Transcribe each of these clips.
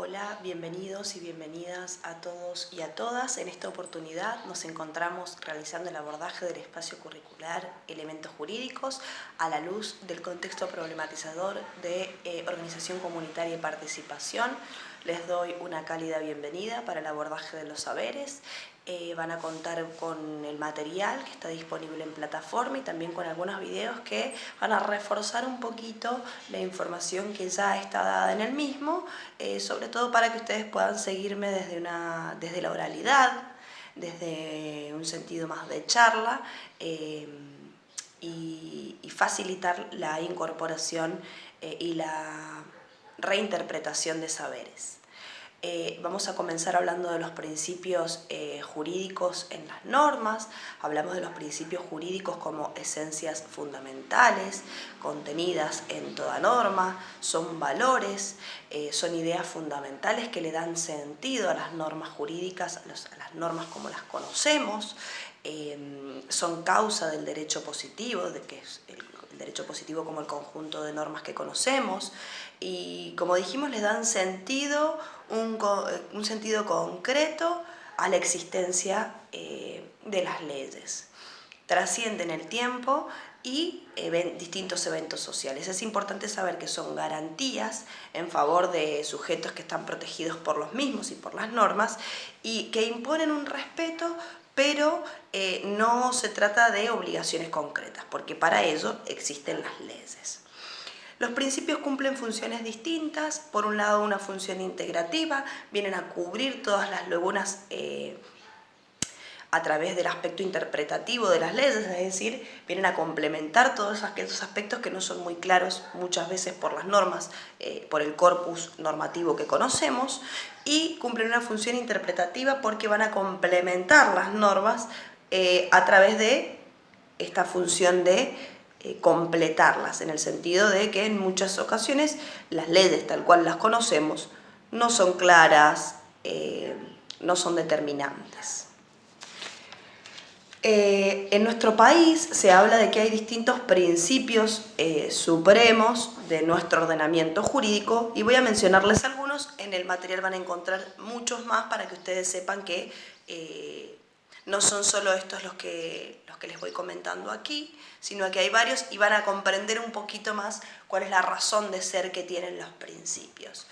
Hola, bienvenidos y bienvenidas a todos y a todas. En esta oportunidad nos encontramos realizando el abordaje del espacio curricular Elementos Jurídicos a la luz del contexto problematizador de organización comunitaria y participación. Les doy una cálida bienvenida para el abordaje de los saberes. Van a contar con el material que está disponible en plataforma y también con algunos videos que van a reforzar un poquito la información que ya está dada en el mismo, sobre todo para que ustedes puedan seguirme desde la oralidad, desde un sentido más de charla y facilitar la incorporación y la reinterpretación de saberes. Vamos a comenzar hablando de los principios jurídicos en las normas. Hablamos de los principios jurídicos como esencias fundamentales, contenidas en toda norma, son valores, son ideas fundamentales que le dan sentido a las normas jurídicas, a las normas como las conocemos, son causa del derecho positivo, de que es el derecho positivo como el conjunto de normas que conocemos, y como dijimos, les dan sentido, un sentido concreto a la existencia de las leyes. Trascienden el tiempo y distintos eventos sociales. Es importante saber que son garantías en favor de sujetos que están protegidos por los mismos y por las normas y que imponen un respeto, pero no se trata de obligaciones concretas, porque para ello existen las leyes. Los principios cumplen funciones distintas. Por un lado, una función integrativa, vienen a cubrir todas las lagunas a través del aspecto interpretativo de las leyes, es decir, vienen a complementar todos aquellos aspectos que no son muy claros muchas veces por las normas, por el corpus normativo que conocemos, y cumplen una función interpretativa porque van a complementar las normas a través de esta función de completarlas, en el sentido de que en muchas ocasiones las leyes tal cual las conocemos no son claras, no son determinantes. En nuestro país se habla de que hay distintos principios supremos de nuestro ordenamiento jurídico y voy a mencionarles algunos. En el material van a encontrar muchos más para que ustedes sepan que no son solo estos los que les voy comentando aquí, sino que hay varios y van a comprender un poquito más cuál es la razón de ser que tienen los principios.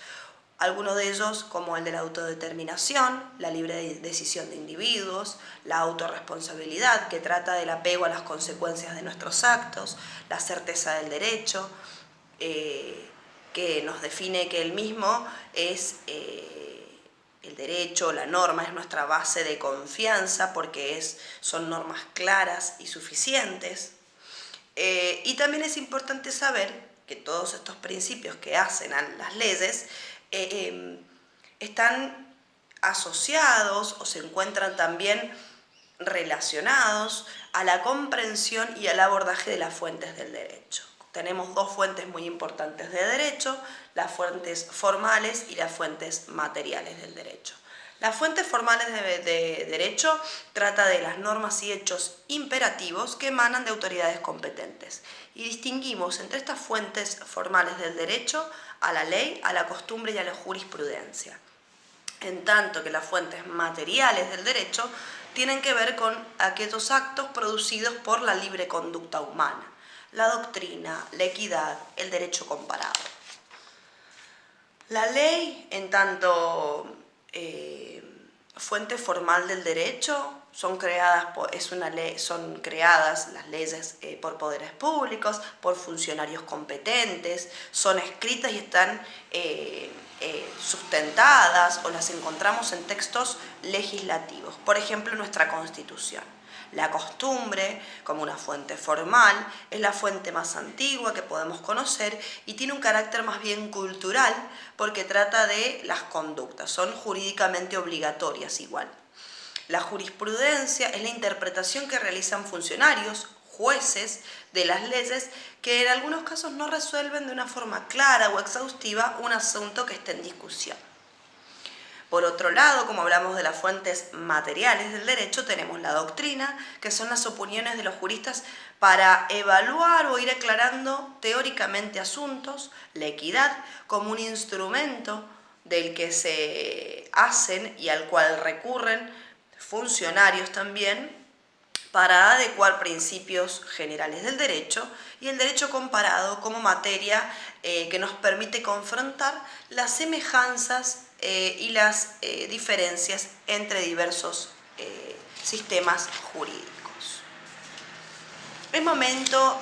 Algunos de ellos, como el de la autodeterminación, la libre decisión de individuos, la autorresponsabilidad, que trata del apego a las consecuencias de nuestros actos, la certeza del derecho, que nos define que el mismo es el derecho, la norma, es nuestra base de confianza porque son normas claras y suficientes. Y también es importante saber que todos estos principios que hacen a las leyes están asociados o se encuentran también relacionados a la comprensión y al abordaje de las fuentes del derecho. Tenemos dos fuentes muy importantes de derecho, las fuentes formales y las fuentes materiales del derecho. Las fuentes formales de derecho trata de las normas y hechos imperativos que emanan de autoridades competentes. Y distinguimos entre estas fuentes formales del derecho a la ley, a la costumbre y a la jurisprudencia. En tanto que las fuentes materiales del derecho tienen que ver con aquellos actos producidos por la libre conducta humana, la doctrina, la equidad, el derecho comparado. La ley, en tanto fuente formal del derecho, son creadas las leyes por poderes públicos, por funcionarios competentes, son escritas y están sustentadas o las encontramos en textos legislativos, por ejemplo nuestra Constitución. La costumbre, como una fuente formal, es la fuente más antigua que podemos conocer y tiene un carácter más bien cultural porque trata de las conductas, son jurídicamente obligatorias igual. La jurisprudencia es la interpretación que realizan funcionarios, jueces de las leyes que en algunos casos no resuelven de una forma clara o exhaustiva un asunto que esté en discusión. Por otro lado, como hablamos de las fuentes materiales del derecho, tenemos la doctrina, que son las opiniones de los juristas para evaluar o ir aclarando teóricamente asuntos, la equidad como un instrumento del que se hacen y al cual recurren funcionarios también para adecuar principios generales del derecho y el derecho comparado como materia que nos permite confrontar las semejanzas y las diferencias entre diversos sistemas jurídicos. Es momento,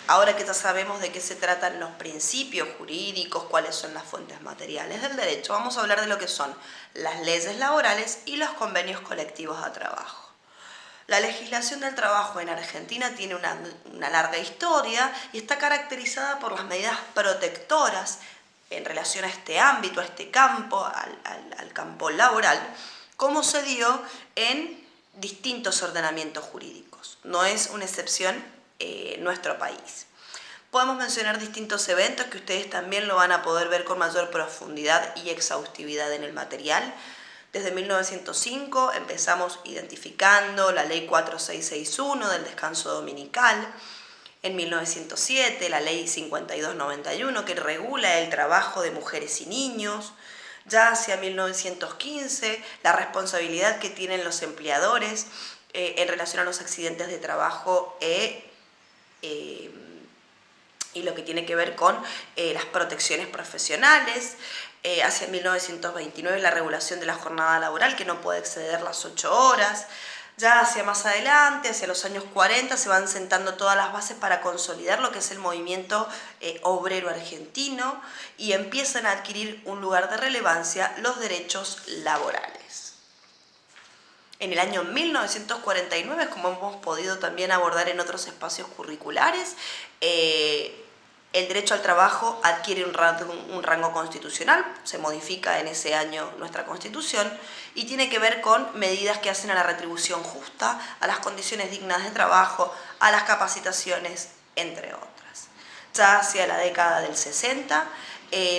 ahora que ya sabemos de qué se tratan los principios jurídicos, cuáles son las fuentes materiales del derecho, vamos a hablar de lo que son las leyes laborales y los convenios colectivos de trabajo. La legislación del trabajo en Argentina tiene una larga historia y está caracterizada por las medidas protectoras en relación a este ámbito, a este campo, al campo laboral, como se dio en distintos ordenamientos jurídicos. No es una excepción nuestro país. Podemos mencionar distintos eventos que ustedes también lo van a poder ver con mayor profundidad y exhaustividad en el material. Desde 1905 empezamos identificando la Ley 4661 del descanso dominical. En 1907 la Ley 5291 que regula el trabajo de mujeres y niños. Ya hacia 1915 la responsabilidad que tienen los empleadores en relación a los accidentes de trabajo y lo que tiene que ver con las protecciones profesionales. Hacia 1929 la regulación de la jornada laboral que no puede exceder las 8 horas. Ya hacia más adelante, hacia los años 40, se van sentando todas las bases para consolidar lo que es el movimiento obrero argentino y empiezan a adquirir un lugar de relevancia los derechos laborales. En el año 1949, como hemos podido también abordar en otros espacios curriculares, el derecho al trabajo adquiere un rango constitucional, se modifica en ese año nuestra Constitución y tiene que ver con medidas que hacen a la retribución justa, a las condiciones dignas de trabajo, a las capacitaciones, entre otras. Ya hacia la década del 60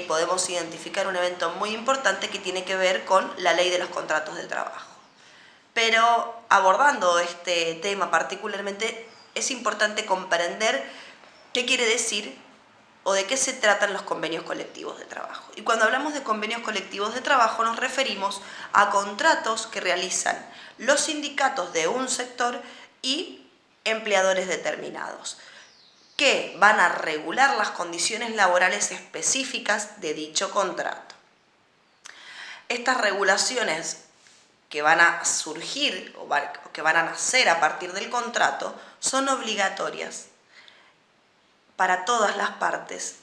podemos identificar un evento muy importante que tiene que ver con la ley de los contratos de trabajo. Pero abordando este tema particularmente es importante comprender qué quiere decir o de qué se tratan los convenios colectivos de trabajo. Y cuando hablamos de convenios colectivos de trabajo nos referimos a contratos que realizan los sindicatos de un sector y empleadores determinados, que van a regular las condiciones laborales específicas de dicho contrato. Estas regulaciones que van a surgir o que van a nacer a partir del contrato son obligatorias para todas las partes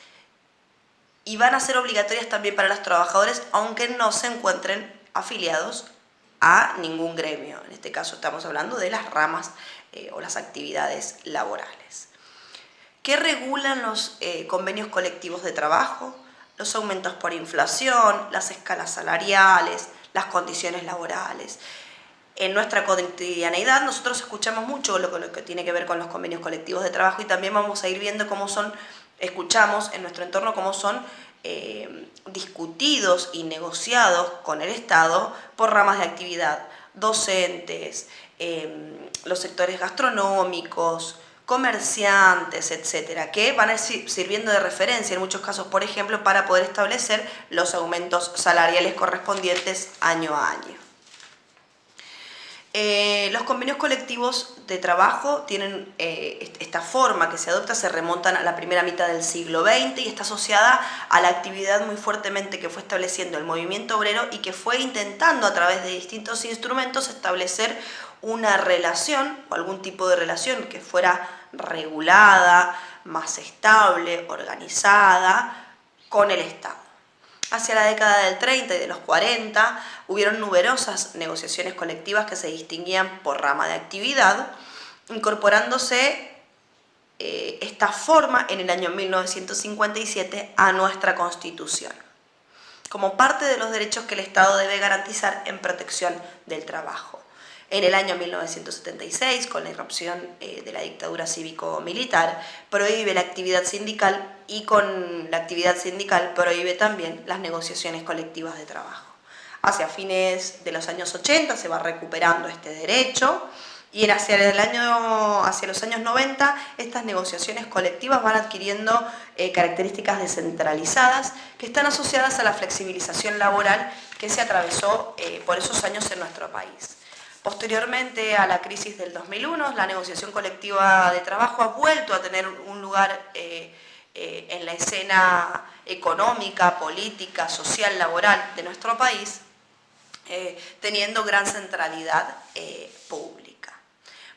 y van a ser obligatorias también para los trabajadores aunque no se encuentren afiliados a ningún gremio. En este caso estamos hablando de las ramas o las actividades laborales. ¿Qué regulan los convenios colectivos de trabajo? Los aumentos por inflación, las escalas salariales, las condiciones laborales. En nuestra cotidianeidad nosotros escuchamos mucho lo que tiene que ver con los convenios colectivos de trabajo y también vamos a ir viendo cómo escuchamos en nuestro entorno cómo son discutidos y negociados con el Estado por ramas de actividad, docentes, los sectores gastronómicos, comerciantes, etcétera, que van a ir sirviendo de referencia en muchos casos, por ejemplo, para poder establecer los aumentos salariales correspondientes año a año. Los convenios colectivos de trabajo tienen esta forma que se adopta, se remontan a la primera mitad del siglo XX y está asociada a la actividad muy fuertemente que fue estableciendo el movimiento obrero y que fue intentando a través de distintos instrumentos establecer una relación o algún tipo de relación que fuera regulada, más estable, organizada con el Estado. Hacia la década del 30 y de los 40 hubieron numerosas negociaciones colectivas que se distinguían por rama de actividad, incorporándose esta forma en el año 1957 a nuestra Constitución, como parte de los derechos que el Estado debe garantizar en protección del trabajo. En el año 1976, con la irrupción de la dictadura cívico-militar, prohíbe la actividad sindical y con la actividad sindical prohíbe también las negociaciones colectivas de trabajo. Hacia fines de los años 80 se va recuperando este derecho Y hacia los años 90, estas negociaciones colectivas van adquiriendo características descentralizadas que están asociadas a la flexibilización laboral que se atravesó por esos años en nuestro país. Posteriormente a la crisis del 2001, la negociación colectiva de trabajo ha vuelto a tener un lugar en la escena económica, política, social, laboral de nuestro país, teniendo gran centralidad pública.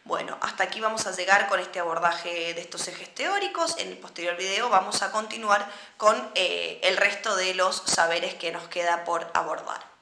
Bueno, hasta aquí vamos a llegar con este abordaje de estos ejes teóricos. En el posterior video vamos a continuar con el resto de los saberes que nos queda por abordar.